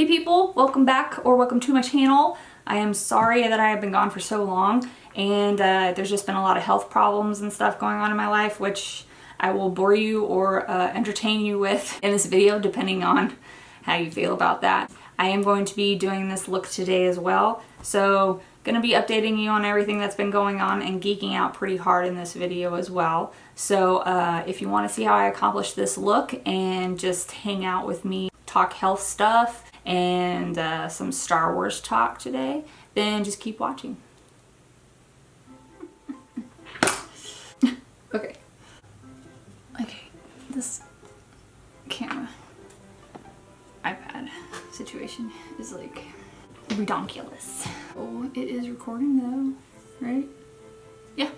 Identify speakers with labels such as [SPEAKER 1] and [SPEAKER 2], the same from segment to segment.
[SPEAKER 1] Hey people, welcome back or welcome to my channel. I am sorry that I have been gone for so long and there's just been a lot of health problems and stuff going on in my life, which I will bore you or entertain you with in this video depending on how you feel about that. I am going to be doing this look today as well, so going to be updating you on everything that's been going on and geeking out pretty hard in this video as well. So if you want to see how I accomplished this look and just hang out with me, talk health stuff and some Star Wars talk today, then just keep watching. Okay, this camera iPad situation is like redonkulous. Oh, it is recording though, right? Yeah.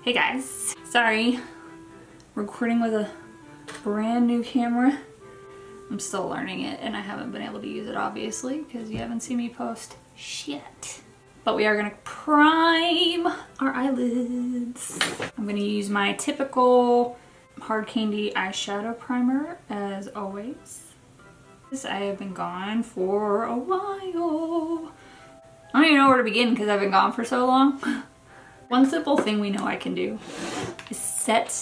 [SPEAKER 1] Hey guys, sorry, recording with a brand new camera. I'm still learning it and I haven't been able to use it obviously because you haven't seen me post shit. But we are gonna prime our eyelids. I'm gonna use my typical hard candy eyeshadow primer as always. I have been gone for a while. I don't even know where to begin because I've been gone for so long. One simple thing we know I can do is set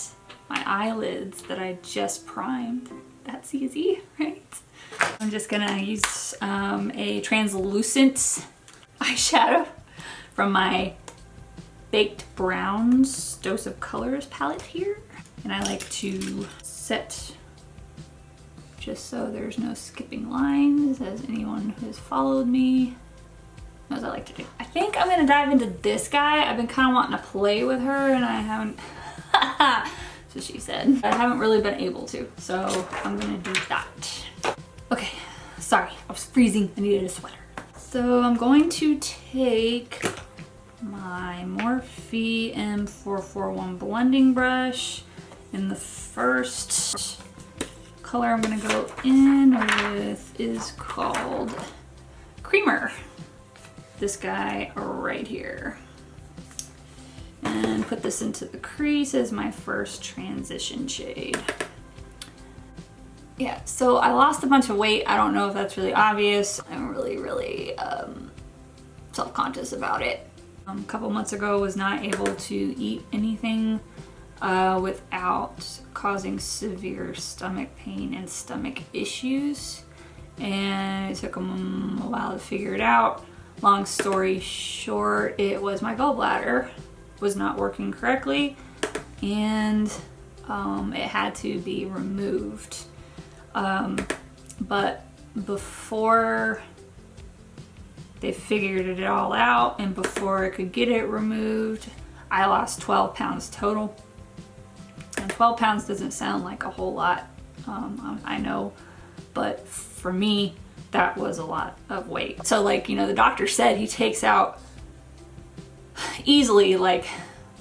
[SPEAKER 1] my eyelids that I just primed. That's easy, right? I'm just gonna use a translucent eyeshadow from my Baked Browns Dose of Colors palette here. And I like to set just so there's no skipping lines, as anyone who has followed me knows I like to do. I think I'm gonna dive into this guy. I've been kind of wanting to play with her and I haven't, so she said. I haven't really been able to, so I'm gonna do that. Okay, sorry, I was freezing, I needed a sweater. So I'm going to take my Morphe M441 blending brush, and the first color I'm gonna go in with is called Creamer. This guy right here. And put this into the crease as my first transition shade. Yeah, so I lost a bunch of weight. I don't know if that's really obvious. I'm really self-conscious about it. A couple months ago was not able to eat anything without causing severe stomach pain and stomach issues. And it took a while to figure it out. Long story short, it was my gallbladder was not working correctly and it had to be removed. But before they figured it all out and before I could get it removed, I lost 12 pounds total. And 12 pounds doesn't sound like a whole lot, I know, but for me, that was a lot of weight. So like, you know, the doctor said he takes out easily like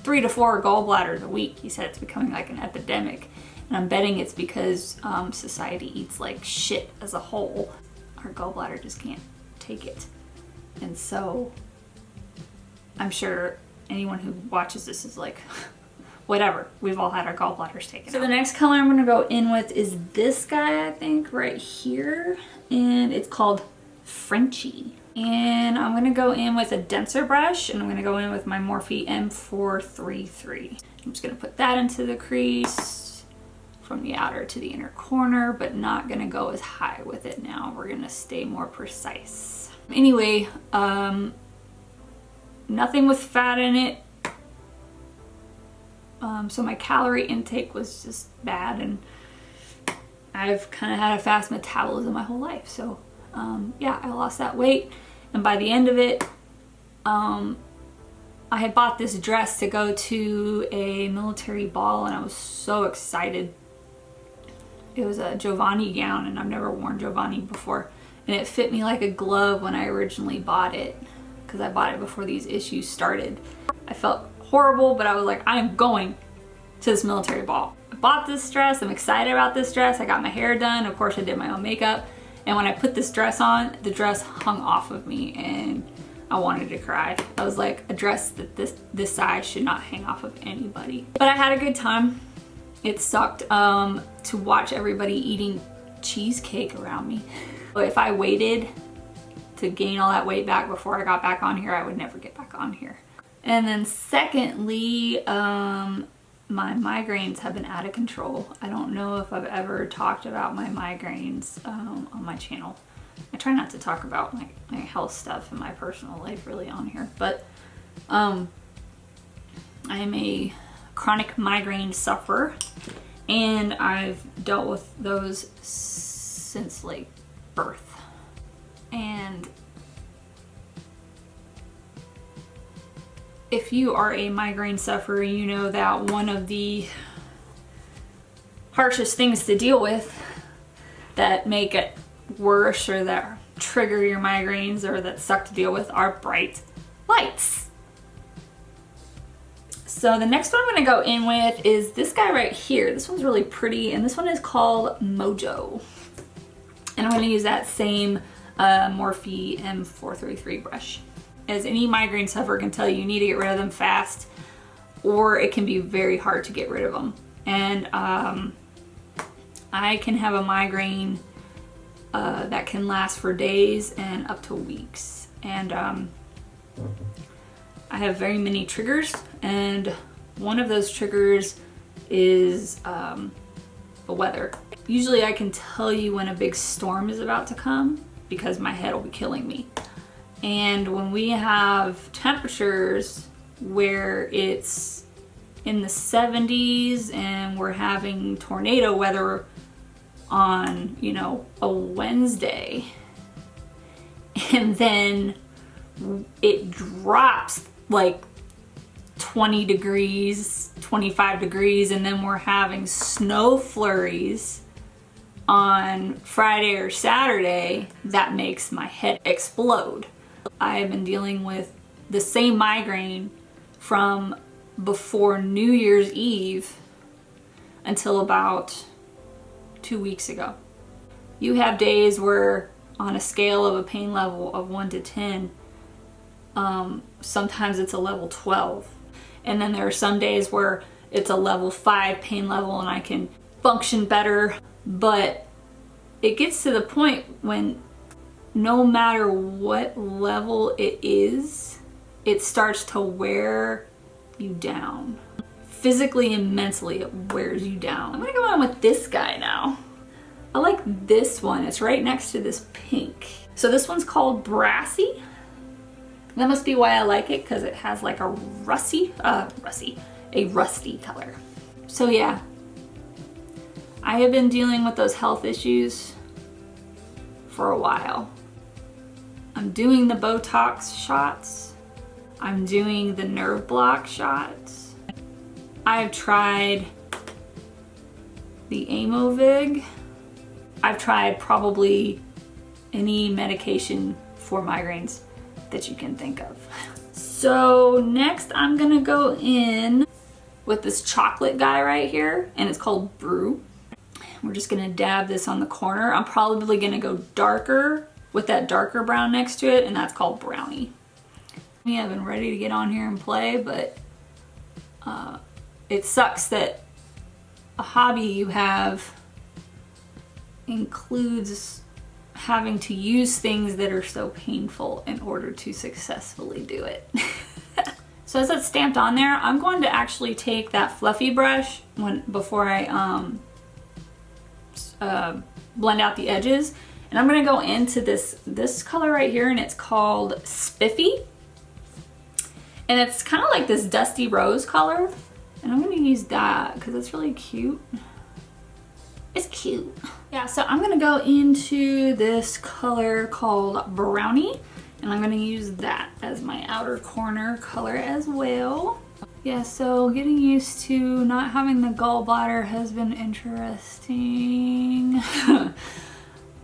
[SPEAKER 1] 3 to 4 gallbladders a week. He said it's becoming like an epidemic. And I'm betting it's because society eats like shit as a whole. Our gallbladder just can't take it. And so I'm sure anyone who watches this is like, whatever, we've all had our gallbladders taken out. So the next color I'm gonna go in with is this guy, I think, right here. And it's called Frenchy. And I'm gonna go in with a denser brush and I'm gonna go in with my Morphe M433. I'm just gonna put that into the crease from the outer to the inner corner, but not gonna go as high with it now. We're gonna stay more precise. Anyway, nothing with fat in it. So my calorie intake was just bad and I've kind of had a fast metabolism my whole life. So yeah, I lost that weight. And by the end of it, I had bought this dress to go to a military ball and I was so excited. It was a Giovanni gown and I've never worn Giovanni before. And it fit me like a glove when I originally bought it because I bought it before these issues started. I felt horrible, but I was like, I'm going to this military ball. I bought this dress, I'm excited about this dress. I got my hair done, of course I did my own makeup. And when I put this dress on, the dress hung off of me and I wanted to cry. I was like, a dress that this size should not hang off of anybody. But I had a good time. It sucked to watch everybody eating cheesecake around me. But if I waited to gain all that weight back before I got back on here, I would never get back on here. And then secondly, my migraines have been out of control. I don't know if I've ever talked about my migraines on my channel. I try not to talk about my health stuff and my personal life really on here, but I am a chronic migraine sufferer, and I've dealt with those since like birth. And if you are a migraine sufferer, you know that one of the harshest things to deal with that make it worse or that trigger your migraines or that suck to deal with are bright lights. So the next one I'm going to go in with is this guy right here. This one's really pretty, and this one is called Mojo. And I'm going to use that same Morphe M433 brush. As any migraine sufferer can tell you, you need to get rid of them fast, or it can be very hard to get rid of them. And I can have a migraine that can last for days and up to weeks. And I have very many triggers, and one of those triggers is the weather. Usually I can tell you when a big storm is about to come because my head will be killing me. And when we have temperatures where it's in the 70s and we're having tornado weather on, you know, a Wednesday, and then it drops like 20 degrees, 25 degrees, and then we're having snow flurries on Friday or Saturday, that makes my head explode. I have been dealing with the same migraine from before New Year's Eve until about 2 weeks ago. You have days where on a scale of a pain level of 1 to 10, sometimes it's a level 12. And then there are some days where it's a level 5 pain level and I can function better. But it gets to the point when no matter what level it is, it starts to wear you down. Physically and mentally, it wears you down. I'm gonna go on with this guy now. I like this one. It's right next to this pink. So this one's called Brassy. That must be why I like it, because it has like a rusty color. So yeah, I have been dealing with those health issues for a while. I'm doing the Botox shots. I'm doing the nerve block shots. I've tried the Aimovig. I've tried probably any medication for migraines that you can think of. So next I'm gonna go in with this chocolate guy right here, and it's called Brew. We're just gonna dab this on the corner. I'm probably gonna go darker with that darker brown next to it, and that's called Brownie. I've been ready to get on here and play, but it sucks that a hobby you have includes having to use things that are so painful in order to successfully do it. So as it's stamped on there, I'm going to actually take that fluffy brush before I blend out the edges, and I'm gonna go into this color right here, and it's called Spiffy, and it's kind of like this dusty rose color, and I'm gonna use that because it's really cute. It's cute. Yeah, so I'm gonna go into this color called Brownie, and I'm gonna use that as my outer corner color as well. Yeah, so getting used to not having the gallbladder has been interesting.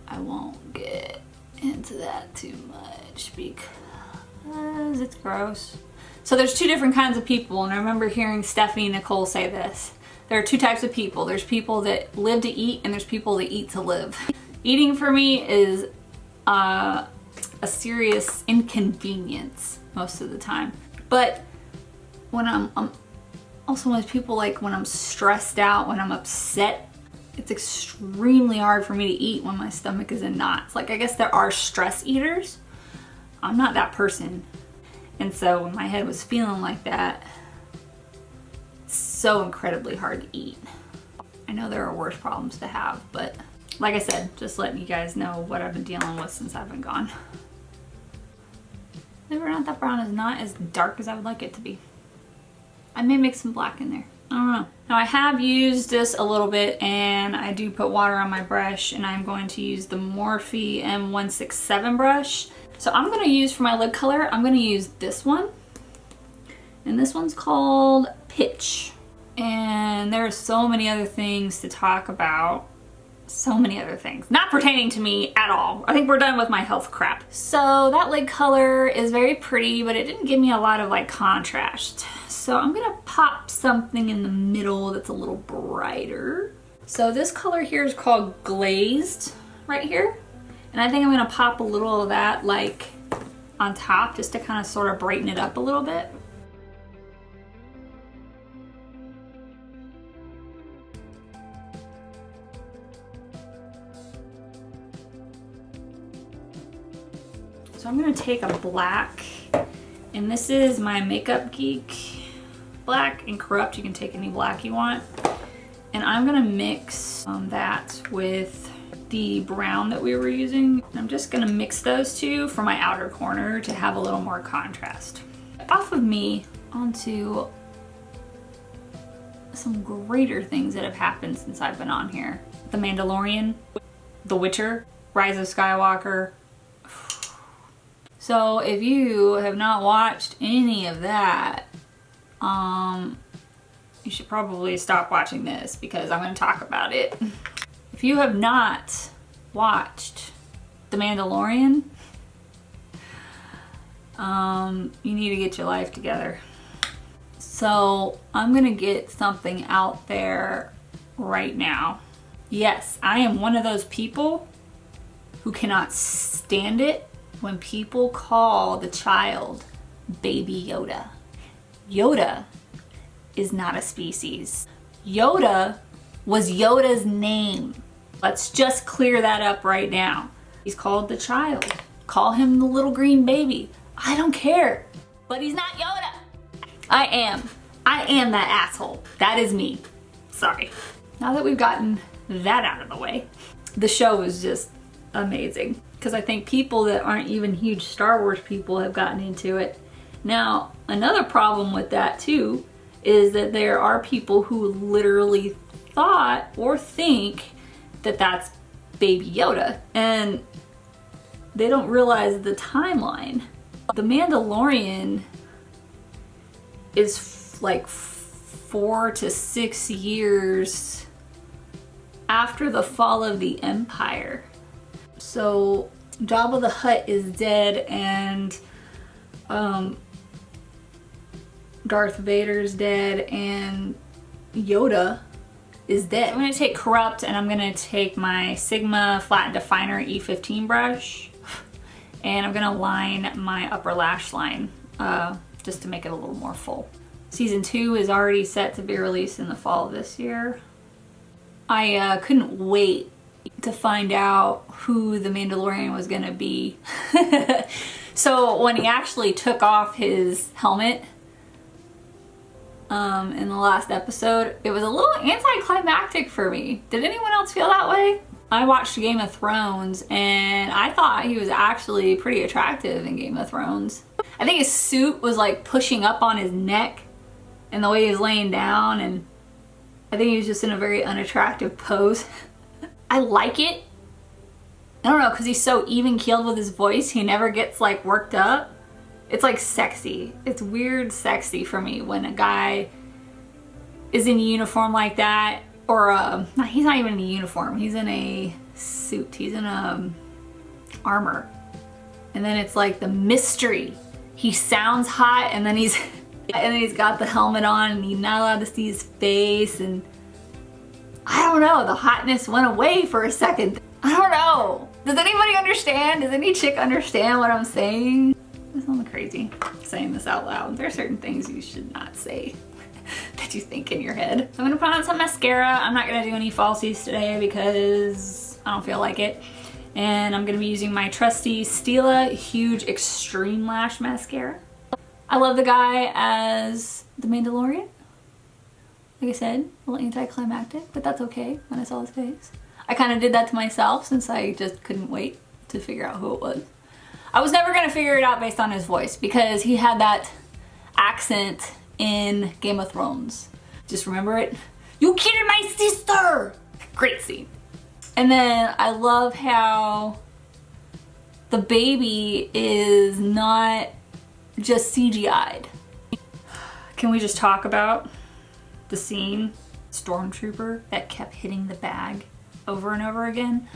[SPEAKER 1] I won't get into that too much because it's gross. So there's two different kinds of people, and I remember hearing Stephanie Nicole say this. There are two types of people. There's people that live to eat, and there's people that eat to live. Eating for me is a serious inconvenience most of the time. But when I'm also with people, like when I'm stressed out, when I'm upset, it's extremely hard for me to eat when my stomach is in knots. Like, I guess there are stress eaters. I'm not that person. And so when my head was feeling like that, it's so incredibly hard to eat. I know there are worse problems to have, but like I said, just letting you guys know what I've been dealing with since I've been gone. Believe it or not, that brown is not as dark as I would like it to be. I may make some black in there. I don't know. Now I have used this a little bit and I do put water on my brush, and I'm going to use the Morphe M167 brush. So I'm going to use for my lid color, I'm going to use this one. And this one's called Pitch. And there are so many other things to talk about. So many other things. Not pertaining to me at all. I think we're done with my health crap. So that lid color is very pretty, but it didn't give me a lot of like contrast. So I'm gonna pop something in the middle that's a little brighter. So this color here is called Glazed right here. And I think I'm gonna pop a little of that like on top just to kind of sort of brighten it up a little bit. So I'm gonna take a black, and this is my Makeup Geek black and Corrupt. You can take any black you want. And I'm gonna mix that with the brown that we were using. I'm just gonna mix those two for my outer corner to have a little more contrast. Off of me onto some greater things that have happened since I've been on here. The Mandalorian, The Witcher, Rise of Skywalker. So if you have not watched any of that, you should probably stop watching this because I'm going to talk about it. If you have not watched The Mandalorian, you need to get your life together. So I'm going to get something out there right now. Yes, I am one of those people who cannot stand it when people call the child Baby Yoda. Yoda is not a species. Yoda was Yoda's name. Let's just clear that up right now. He's called the child. Call him the little green baby. I don't care. But he's not Yoda. I am that asshole. That is me. Sorry. Now that we've gotten that out of the way, the show is just amazing. Because I think people that aren't even huge Star Wars people have gotten into it. Now, another problem with that too is that there are people who literally thought or think that that's Baby Yoda, and they don't realize the timeline. The Mandalorian is like 4 to 6 years after the fall of the Empire. So Jabba the Hutt is dead, and Darth Vader's dead, and Yoda is dead. I'm gonna take Corrupt, and I'm gonna take my Sigma Flat Definer E15 brush, and I'm gonna line my upper lash line just to make it a little more full. Season 2 is already set to be released in the fall of this year. I couldn't wait to find out who the Mandalorian was gonna be. So when he actually took off his helmet in the last episode, it was a little anticlimactic for me. Did anyone else feel that way? I watched Game of Thrones and I thought he was actually pretty attractive in Game of Thrones. I think his suit was like pushing up on his neck and the way he was laying down, and I think he was just in a very unattractive pose. I like it. I don't know, because he's so even-keeled with his voice, he never gets like worked up. It's like sexy. It's weird sexy for me when a guy is in a uniform like that, or he's not even in a uniform, he's in a suit, he's in a armor. And then it's like the mystery. He sounds hot, and then he's got the helmet on and he's not allowed to see his face, and I don't know, the hotness went away for a second. I don't know. Does anybody understand? Does any chick understand what I'm saying? This sounds crazy saying this out loud. There are certain things you should not say that you think in your head. I'm gonna put on some mascara. I'm not gonna do any falsies today because I don't feel like it. And I'm gonna be using my trusty Stila Huge Extreme Lash Mascara. I love the guy as the Mandalorian. Like I said, a little anticlimactic, but that's okay when I saw his face. I kind of did that to myself since I just couldn't wait to figure out who it was. I was never gonna figure it out based on his voice because he had that accent in Game of Thrones. Just remember it? You killed my sister! Great scene. And then I love how the baby is not just CGI'd. Can we just talk about the scene? Stormtrooper that kept hitting the bag over and over again.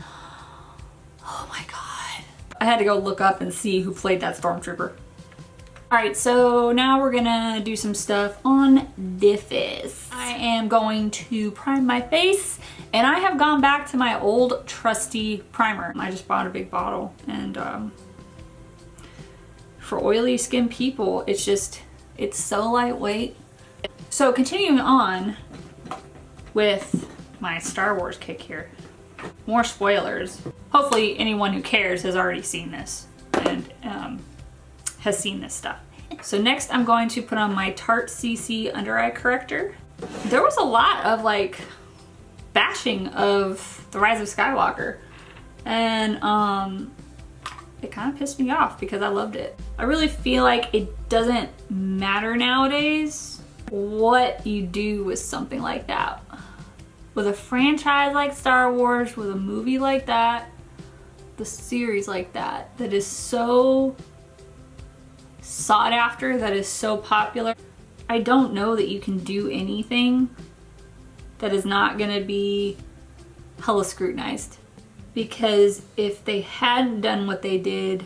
[SPEAKER 1] Oh my god. I had to go look up and see who played that Stormtrooper. Alright, so now we're gonna do some stuff on the face. I am going to prime my face, and I have gone back to my old trusty primer. I just bought a big bottle, and for oily skin people, it's so lightweight. So continuing on with my Star Wars kick here. More spoilers. Hopefully anyone who cares has already seen this and has seen this stuff. So next I'm going to put on my Tarte CC under eye corrector. There was a lot of like bashing of The Rise of Skywalker, and it kind of pissed me off because I loved it. I really feel like it doesn't matter nowadays what you do with something like that. With a franchise like Star Wars, with a movie like that, the series like that, that is so sought after, that is so popular. I don't know that you can do anything that is not gonna be hella scrutinized. Because if they hadn't done what they did,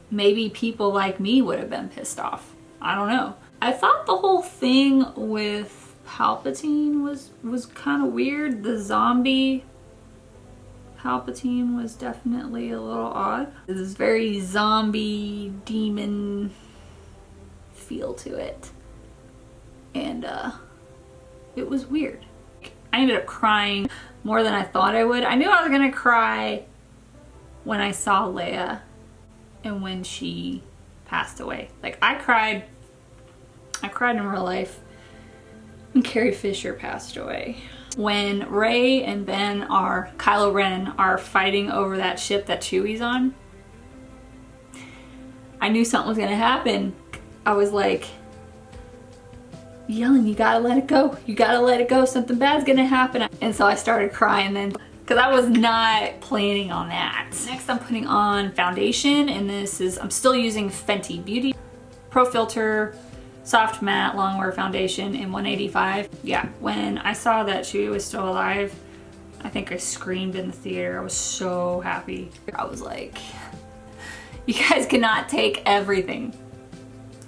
[SPEAKER 1] maybe people like me would have been pissed off. I don't know. I thought the whole thing with Palpatine was kind of weird. The zombie Palpatine was definitely a little odd. This very zombie demon feel to it, and it was weird. I ended up crying more than I thought I would. I knew I was gonna cry when I saw Leia and when she passed away. Like I cried in real life when Carrie Fisher passed away. When Rey and Kylo Ren are fighting over that ship that Chewie's on, I knew something was gonna happen. I was like yelling, you gotta let it go, you gotta let it go, something bad's gonna happen. And so I started crying then, because I was not planning on that. Next I'm putting on foundation, and I'm still using Fenty Beauty Pro Filter Soft Matte Longwear Foundation in 185. Yeah, when I saw that Chewie was still alive, I think I screamed in the theater. I was so happy. I was like, you guys cannot take everything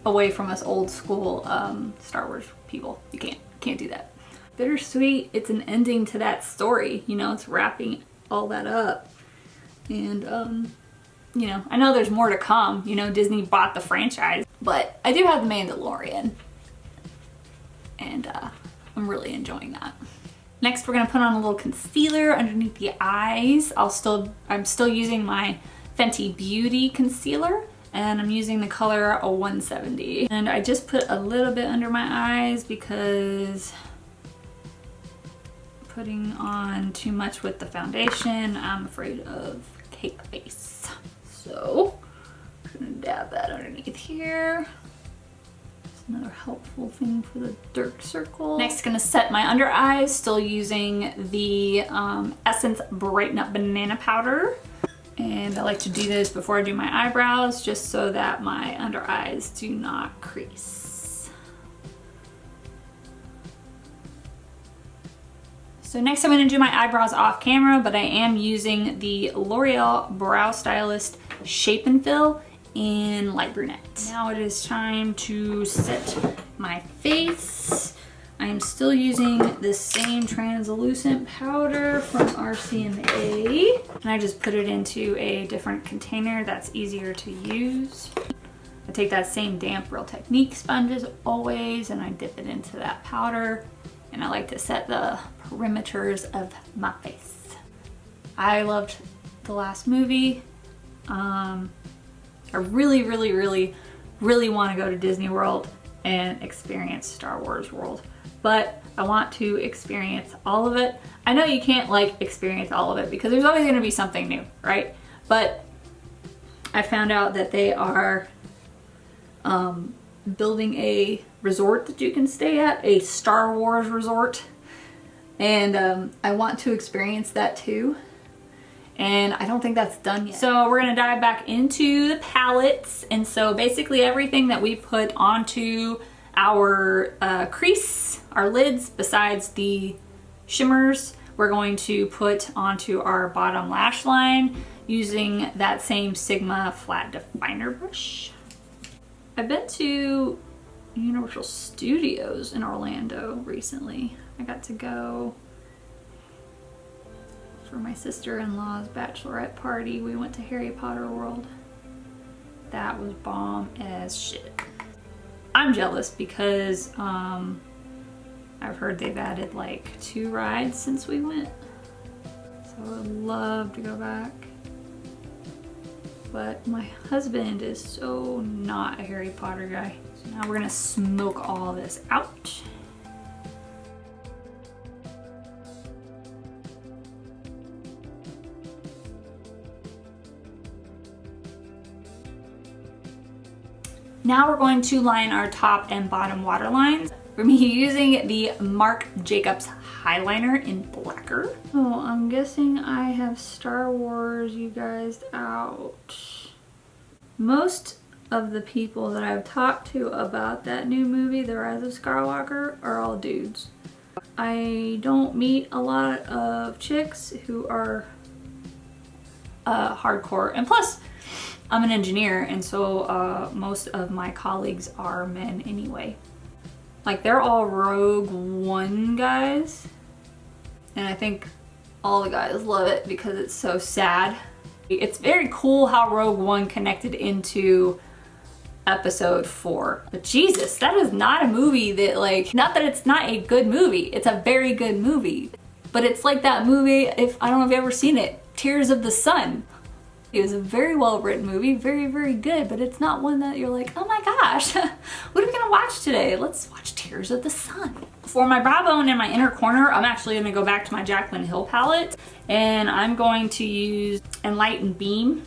[SPEAKER 1] away from us old school Star Wars people. You can't do that. Bittersweet, it's an ending to that story, you know, it's wrapping all that up. And you know, I know there's more to come, you know, Disney bought the franchise, but I do have the Mandalorian, and I'm really enjoying that. Next we're gonna put on a little concealer underneath the eyes. I'm still using my Fenty Beauty concealer, and I'm using the color 170. And I just put a little bit under my eyes because putting on too much with the foundation, I'm afraid of cake face. So I'm gonna dab that underneath here. It's another helpful thing for the dark circle. Next, gonna set my under eyes, still using the Essence Brighten Up Banana Powder. And I like to do this before I do my eyebrows, just so that my under eyes do not crease. So next I'm going to do my eyebrows off camera, but I am using the L'Oreal Brow Stylist Shape and Fill in Light Brunette. Now it is time to set my face. I am still using the same translucent powder from RCMA, and I just put it into a different container that's easier to use. I take that same damp Real Technique sponge as always, and I dip it into that powder, and I like to set the perimeters of my face. I loved the last movie. I really want to go to Disney World and experience Star Wars World, but I want to experience all of it. I know you can't like experience all of it because there's always going to be something new, right? But I found out that they are building a resort that you can stay at, a Star Wars resort, and I want to experience that too. And I don't think that's done yet. So we're gonna dive back into the palettes. And so basically everything that we put onto our crease, our lids, besides the shimmers, we're going to put onto our bottom lash line using that same Sigma flat definer brush. I've been to Universal Studios in Orlando recently. I got to go for my sister-in-law's bachelorette party. We went to Harry Potter World. That was bomb as shit. I'm jealous because I've heard they've added like 2 rides since we went. So I would love to go back. But my husband is so not a Harry Potter guy. So now we're gonna smoke all this out. Now we're going to line our top and bottom waterlines. We're gonna be using the Marc Jacobs Highliner in Blacquer. Oh, I'm guessing I have Star Wars you guys out. Most of the people that I've talked to about that new movie, The Rise of Skywalker, are all dudes. I don't meet a lot of chicks who are hardcore, and plus I'm an engineer, and so most of my colleagues are men anyway. Like, they're all Rogue One guys, and I think all the guys love it because it's so sad. It's very cool how Rogue One connected into episode 4. But Jesus, that is not a movie that, like, not that it's not a good movie, it's a very good movie. But it's like that movie, I don't know if you've ever seen it, Tears of the Sun. It was a very well written movie, very good, but it's not one that you're like, oh my gosh, what are we gonna watch today? Let's watch Tears of the Sun. For my brow bone and my inner corner, I'm actually gonna go back to my Jaclyn Hill palette, and I'm going to use Enlighten Beam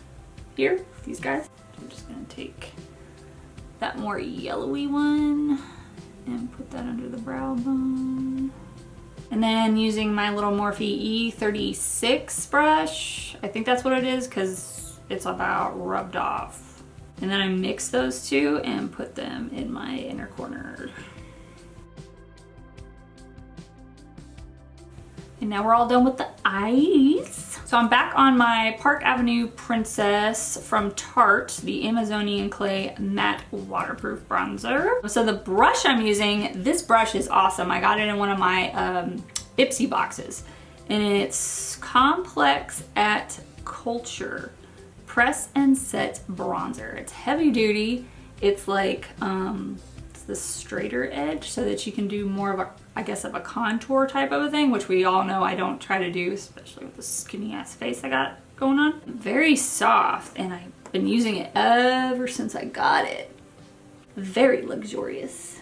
[SPEAKER 1] here, these guys. I'm just gonna take that more yellowy one and put that under the brow bone. And then using my little Morphe E36 brush, I think that's what it is because it's about rubbed off. And then I mix those two and put them in my inner corner. And now we're all done with the eyes. So I'm back on my Park Avenue Princess from Tarte, the Amazonian Clay Matte Waterproof Bronzer. So the brush I'm using, this brush is awesome. I got it in one of my Ipsy boxes. And it's Complex at Culture Press and Set Bronzer. It's heavy duty. It's like, it's the straighter edge so that you can do more of a, I guess, of a contour type of a thing, which we all know I don't try to do, especially with the skinny ass face I got going on. Very soft, and I've been using it ever since I got it. Very luxurious.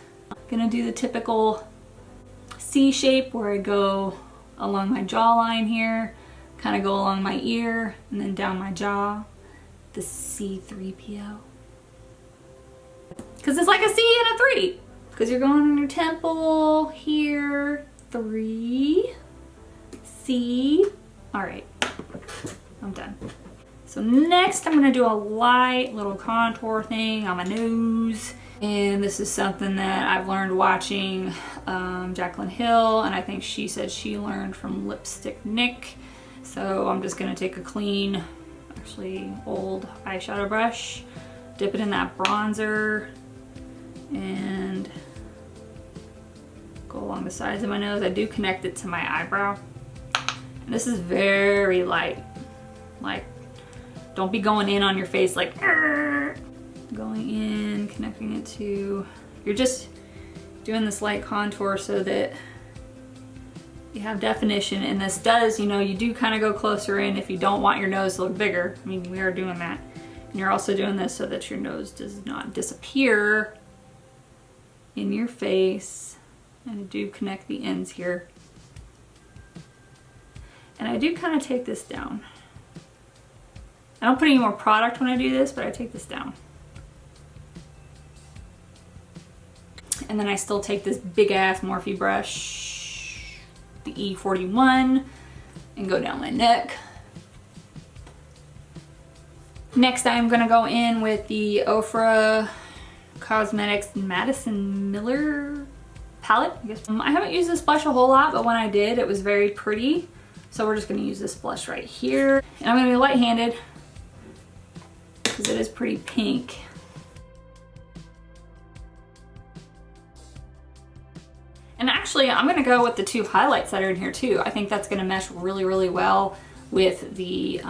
[SPEAKER 1] Gonna do the typical C shape where I go along my jawline here, kind of go along my ear, and then down my jaw. The C3PO. Because it's like a C and a 3. Because you're going on your temple here, 3, C. All right, I'm done. So next I'm gonna do a light little contour thing on my nose. And this is something that I've learned watching Jaclyn Hill, and I think she said she learned from Lipstick Nick. So I'm just gonna take a clean, actually old eyeshadow brush, dip it in that bronzer, and go along the sides of my nose. I do connect it to my eyebrow. And this is very light. Like, don't be going in on your face like, argh. Going in, connecting it to, you're just doing this light contour so that you have definition, and this does, you know, you do kind of go closer in if you don't want your nose to look bigger. I mean, we are doing that. And you're also doing this so that your nose does not disappear in your face. And I do connect the ends here. And I do kind of take this down. I don't put any more product when I do this, but I take this down. And then I still take this big ass Morphe brush, the E41, and go down my neck. Next I'm gonna go in with the Ofra Cosmetics Madison Miller palette, I guess. I haven't used this blush a whole lot, but when I did, it was very pretty. So we're just gonna use this blush right here. And I'm gonna be light-handed because it is pretty pink. And actually, I'm gonna go with the two highlights that are in here too. I think that's gonna mesh really, really well with the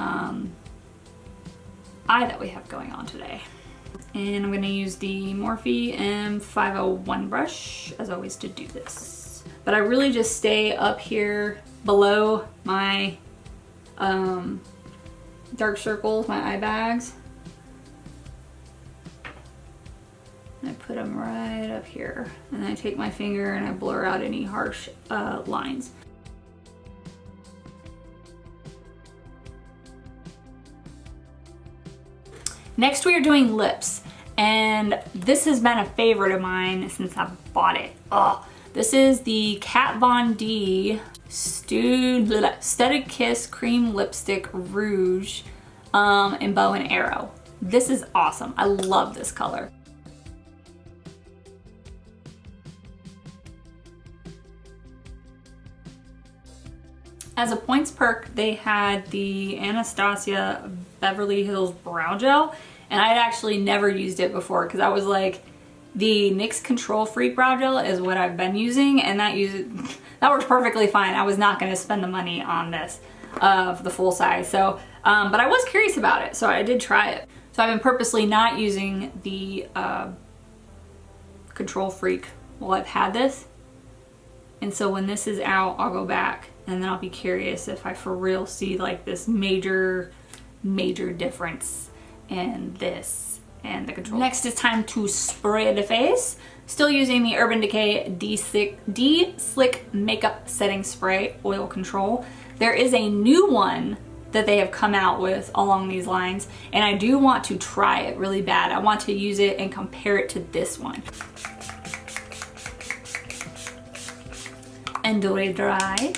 [SPEAKER 1] eye that we have going on today. And I'm gonna use the Morphe M501 brush, as always, to do this. But I really just stay up here below my dark circles, my eye bags. And I put them right up here. And then I take my finger and I blur out any harsh lines. Next we are doing lips, and this has been a favorite of mine since I bought it. Oh, this is the Kat Von D Studded Kiss Cream Lipstick Rouge in Bow and Arrow. This is awesome. I love this color. As a points perk, they had the Anastasia Beverly Hills Brow Gel, and I'd actually never used it before because I was like, the NYX Control Freak Brow Gel is what I've been using, and that works perfectly fine. I was not going to spend the money on this of the full size. So, but I was curious about it, so I did try it. So I've been purposely not using the Control Freak while I've had this. And so when this is out, I'll go back and then I'll be curious if I for real see like this major difference in this and the Control. Next it's time to spray the face. Still using the Urban Decay De-Slick Makeup Setting Spray Oil Control. There is a new one that they have come out with along these lines, and I do want to try it really bad. I want to use it and compare it to this one. And do it dry.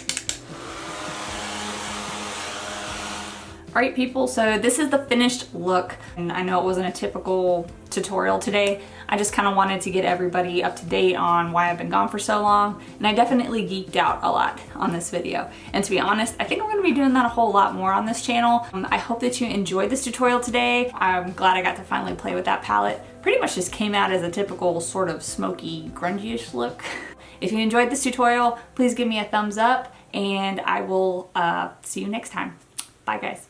[SPEAKER 1] All right, people, so this is the finished look. And I know it wasn't a typical tutorial today. I just kind of wanted to get everybody up to date on why I've been gone for so long. And I definitely geeked out a lot on this video. And to be honest, I think I'm gonna be doing that a whole lot more on this channel. I hope that you enjoyed this tutorial today. I'm glad I got to finally play with that palette. Pretty much just came out as a typical sort of smoky, grungy-ish look. If you enjoyed this tutorial, please give me a thumbs up, and I will see you next time. Bye, guys.